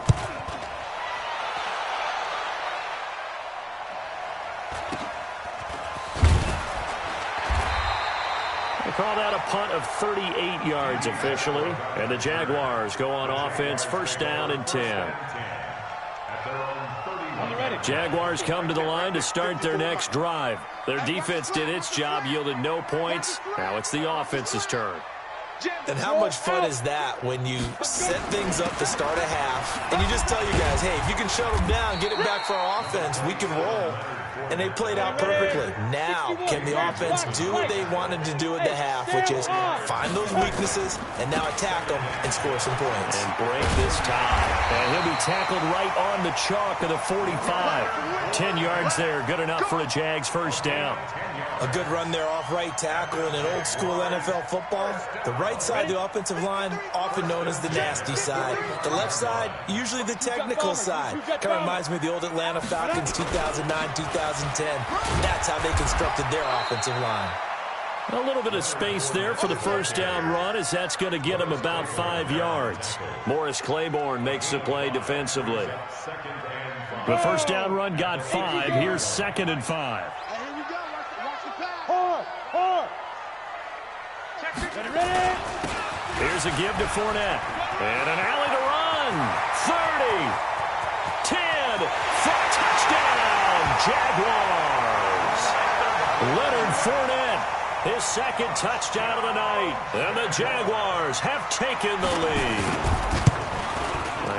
They call that a punt of 38 yards officially. And the Jaguars go on offense, 1st down and 10. Jaguars come to the line to start their next drive. Their defense did its job, yielded no points. Now it's the offense's turn. And how much fun is that when you set things up to start a half and you just tell you guys, hey, if you can shut them down, get it back for our offense, we can roll. And they played out perfectly. Now, can the offense do what they wanted to do at the half, which is find those weaknesses and now attack them and score some points. And break this tie. And he'll be tackled right on the chalk of the 45. 10 yards there, good enough for a Jags first down. A good run there off right tackle in an old school NFL football. The right side of the offensive line, often known as the nasty side. The left side, usually the technical side. Kind of reminds me of the old Atlanta Falcons 2009-2010. That's how they constructed their offensive line. A little bit of space there for the first down run, as that's going to get him about 5 yards. Morris Claiborne makes the play defensively. The first down run got 5. Here's 2nd and 5. Hey, here we go. Watch the pass. Hard. Ready? Here's a give to Fournette. And an alley to run. 30. 10. For touchdown, Jaguars. Leonard Fournette, his 2nd touchdown of the night. And the Jaguars have taken the lead.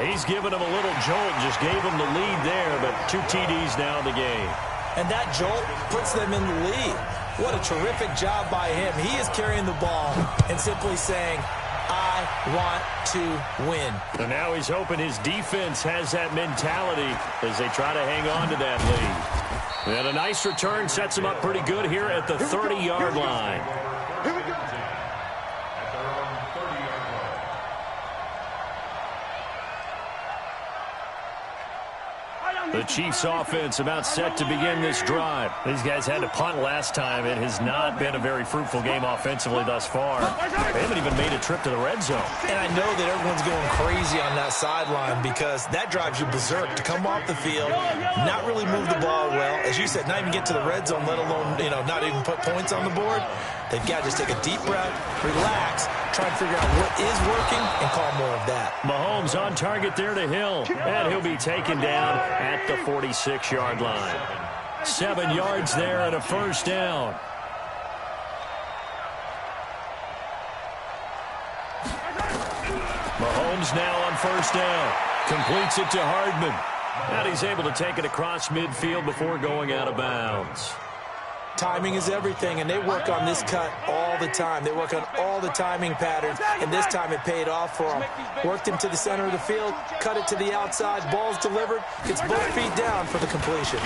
He's given him a little jolt, just gave him the lead there, but 2 TDs now in the game. And that jolt puts them in the lead. What a terrific job by him. He is carrying the ball and simply saying, I want to win. And now he's hoping his defense has that mentality as they try to hang on to that lead. And a nice return sets him up pretty good here at the 30-yard line. Here we go. At their own 30-yard line. The Chiefs offense about set to begin this drive. These guys had to punt last time. It has not been a very fruitful game offensively thus far. They haven't even made a trip to the red zone. And I know that everyone's going crazy on that sideline because that drives you berserk to come off the field, not really move the ball well. As you said, not even get to the red zone, let alone, not even put points on the board. They've got to just take a deep breath, relax, try and figure out what is working, and call more of that. Mahomes on target there to Hill, and he'll be taken down at the 46-yard line. 7 yards there and a first down. Mahomes now on first down. Completes it to Hardman. And he's able to take it across midfield before going out of bounds. Timing is everything, and they work on this cut all the time. They work on all the timing patterns, and this time it paid off for them. Worked him to the center of the field, cut it to the outside, ball's delivered, gets both feet down for the completion.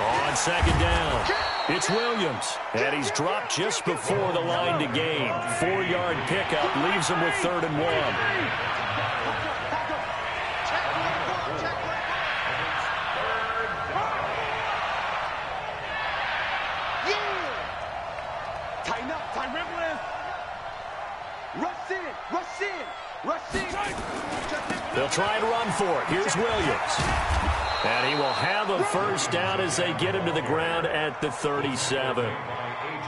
On second down, it's Williams, and he's dropped just before the line to gain. 4-yard pickup leaves him with 3rd and 1. They'll try and run for it. Here's Williams. And he will have a first down as they get him to the ground at the 37.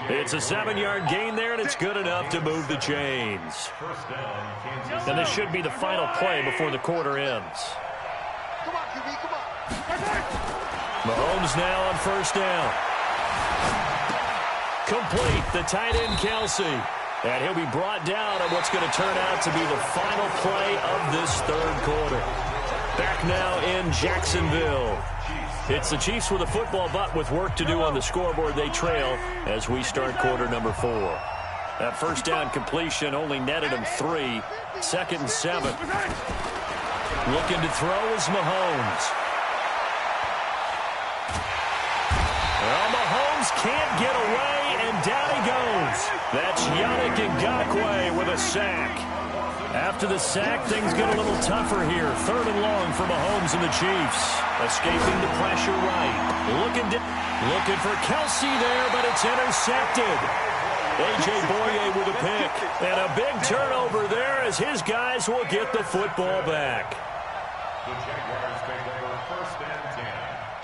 It's a 7-yard gain there, and it's good enough to move the chains. And this should be the final play before the quarter ends. Come on, QB, come on. Mahomes now on first down. Complete, the tight end Kelsey. And he'll be brought down on what's going to turn out to be the final play of this 3rd quarter. Back now in Jacksonville. It's the Chiefs with a football, but with work to do on the scoreboard, they trail as we start quarter number 4. That first down completion only netted him 3. 2nd and 7. Looking to throw is Mahomes. Well, Mahomes can't get away, and down he goes. That's Yannick Ngakoue with a sack. After the sack, things get a little tougher here. 3rd and long for Mahomes and the Chiefs. Escaping the pressure right. Looking for Kelsey there, but it's intercepted. A.J. Boye with a pick. And a big turnover there as his guys will get the football back. The Jaguars take over 1st and 10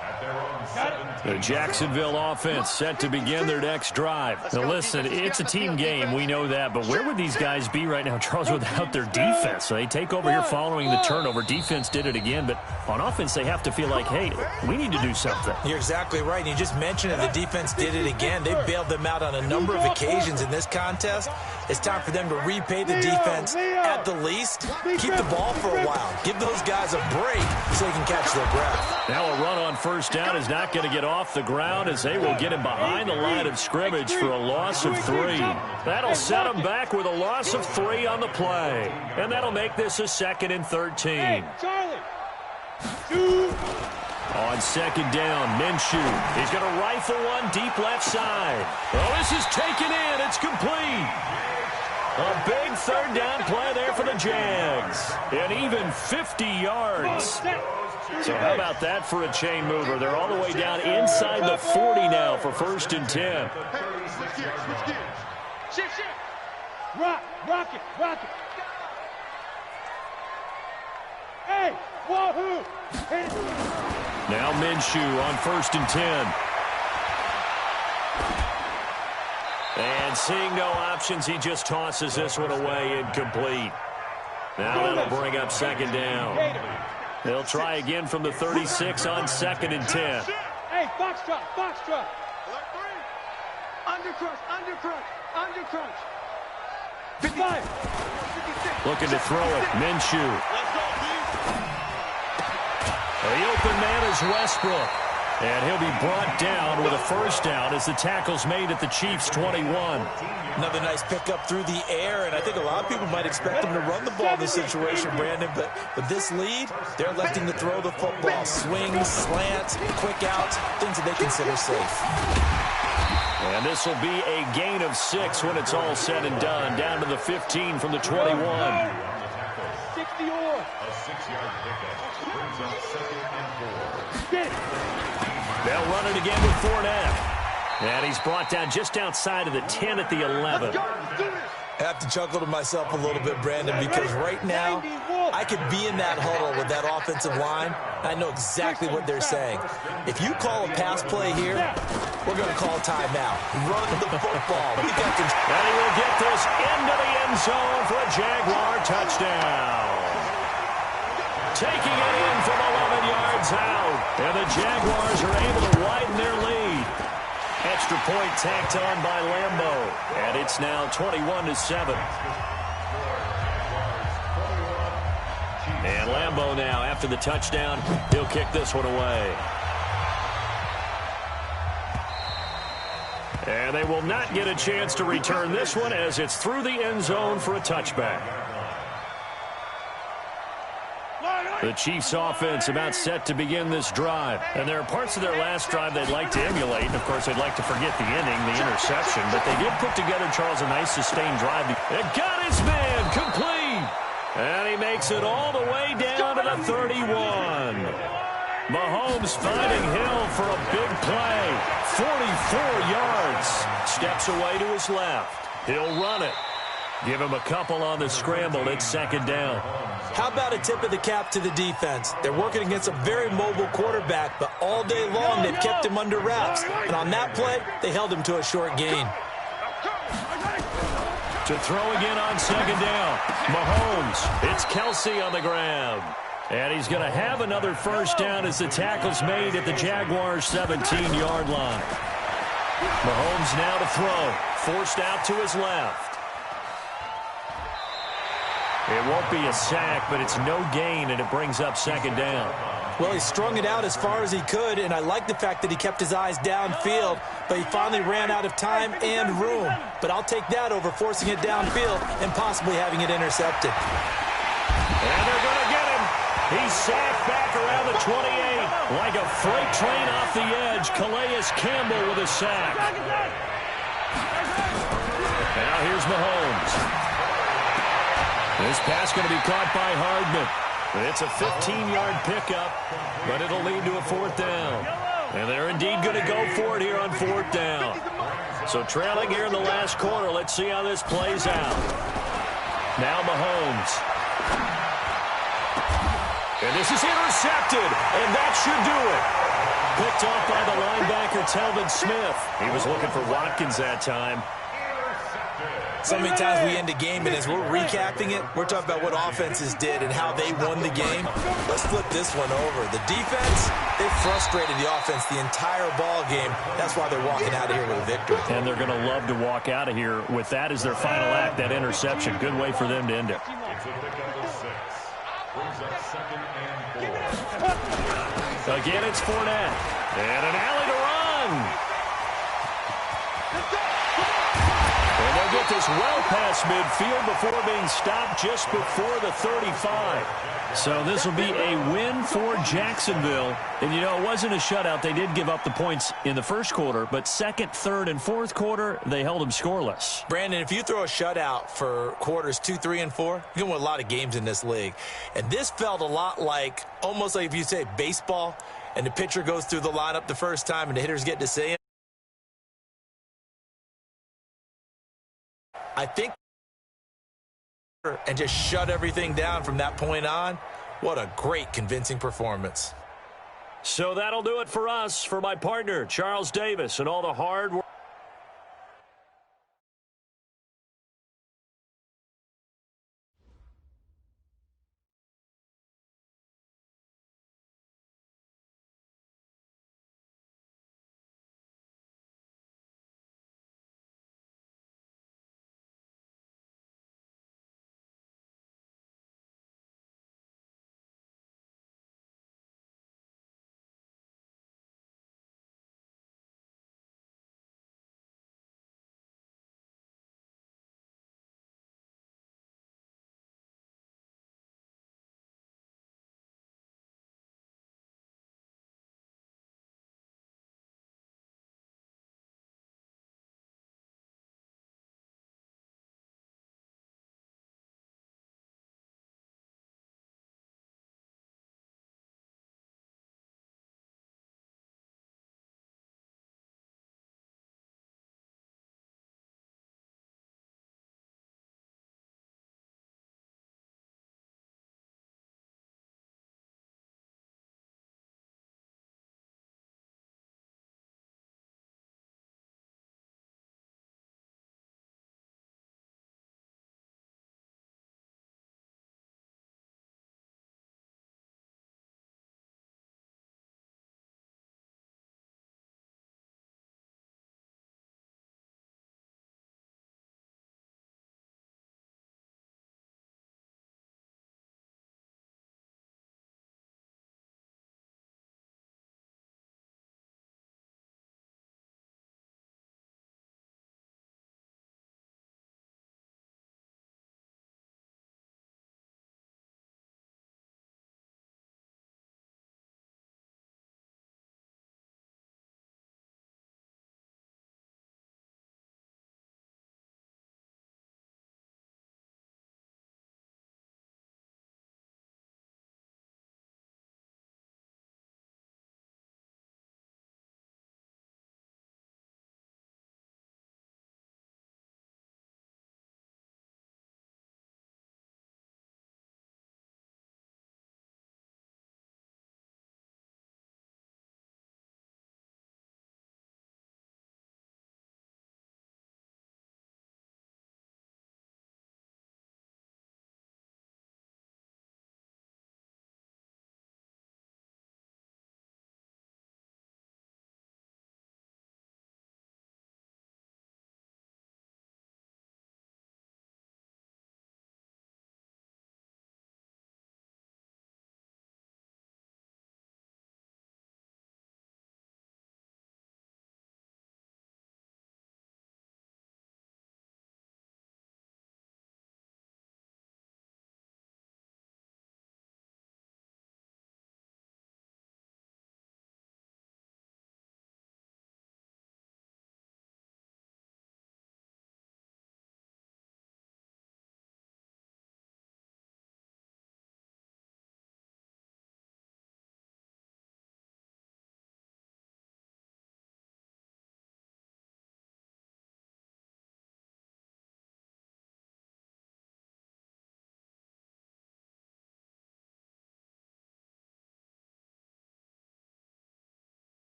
at their own 17. The Jacksonville offense set to begin their next drive. Now listen, it's a team game, we know that, but where would these guys be right now, Charles, without their defense? So they take over here following the turnover. Defense did it again, but on offense they have to feel like, hey, we need to do something. You're exactly right. And you just mentioned it, the defense did it again. They bailed them out on a number of occasions in this contest. It's time for them to repay the defense at the least. Keep the ball for a while. Give those guys a break so they can catch their breath. Now a run on first down is not going to get off the ground as they will get him behind the line of scrimmage for a loss of 3. That'll set him back with a loss of 3 on the play. And that'll make this a 2nd and 13. On 2nd down, Minshew. He's going to rifle one deep left side. Oh, this is taken in. It's complete. A big 3rd down play there for the Jags. And even 50 yards. So how about that for a chain mover? They're all the way down inside the 40 now for 1st and 10. Shift. Rock it. Hey, wahoo! Now Minshew on 1st and 10. And seeing no options, he just tosses this one away incomplete. Now that'll bring up 2nd down. They'll try again from the 36 on 2nd and 10. Hey, box drop. Undercrunch. 55. Looking to throw it. Minshew. The open man is Westbrook. And he'll be brought down with a 1st down as the tackle's made at the Chiefs' 21. Another nice pickup through the air, and I think a lot of people might expect them to run the ball in this situation, Brandon, but with this lead, they're electing to throw the football. Swings, slants, quick outs, things that they consider safe. And this will be a gain of 6 when it's all said and done, down to the 15 from the 21. 60 or. A 6-yard pickup brings up 2nd and 4. They'll run it again with Fournette. And he's brought down just outside of the 10 at the 11. I have to chuckle to myself a little bit, Brandon, because right now I could be in that huddle with that offensive line. I know exactly what they're saying. If you call a pass play here, we're going to call timeout. Run the football. We got to... And he will get this into the end zone for a Jaguar touchdown. Taking it in from 11 yards out. And the Jaguars are able to widen their lead. Extra point tacked on by Lambeau. And it's now 21-7. And Lambeau now, after the touchdown, he'll kick this one away. And they will not get a chance to return this one as it's through the end zone for a touchback. The Chiefs offense about set to begin this drive. And there are parts of their last drive they'd like to emulate. And, of course, they'd like to forget the inning, the interception. But they did put together, Charles, a nice sustained drive. It got his man complete. And he makes it all the way down to the 31. Mahomes finding Hill for a big play. 44 yards. Steps away to his left. He'll run it. Give him a couple on the scramble. It's 2nd down. How about a tip of the cap to the defense? They're working against a very mobile quarterback, but all day long they've kept him under wraps. And on that play, they held him to a short gain. To throw again on 2nd down. Mahomes. It's Kelsey on the ground. And he's going to have another 1st down as the tackle's made at the Jaguars' 17-yard line. Mahomes now to throw. Forced out to his left. It won't be a sack, but it's no gain, and it brings up 2nd down. Well, he strung it out as far as he could, and I like the fact that he kept his eyes downfield, but he finally ran out of time and room. But I'll take that over forcing it downfield and possibly having it intercepted. And they're going to get him. He's sacked back around the 28. Like a freight train off the edge, Calais Campbell with a sack. Now here's Mahomes. This pass going to be caught by Hardman. It's a 15-yard pickup, but it'll lead to a 4th down. And they're indeed going to go for it here on 4th down. So trailing here in the last quarter, let's see how this plays out. Now Mahomes. And this is intercepted, and that should do it. Picked off by the linebacker, Telvin Smith. He was looking for Watkins that time. So many times we end a game, and as we're recapping it, we're talking about what offenses did and how they won the game. Let's flip this one over. The defense, they frustrated the offense the entire ball game. That's why they're walking out of here with a victory. And they're going to love to walk out of here with that as their final act, that interception. Good way for them to end it. It's a pickup of 6. Brings up 2nd and 4. Again, it's Fournette. And an alley to run. And they'll get this well past midfield before being stopped just before the 35. So this will be a win for Jacksonville. And, you know, it wasn't a shutout. They did give up the points in the first quarter, but second, third, and fourth quarter, they held them scoreless. Brandon, if you throw a shutout for quarters 2, 3, and 4, you're going to win a lot of games in this league. And this felt a lot like, almost like if you say baseball, and the pitcher goes through the lineup the first time and the hitters get to say it. I think and just shut everything down from that point on. What a great, convincing performance. So that'll do it for us. For my partner, Charles Davis, and all the hard work.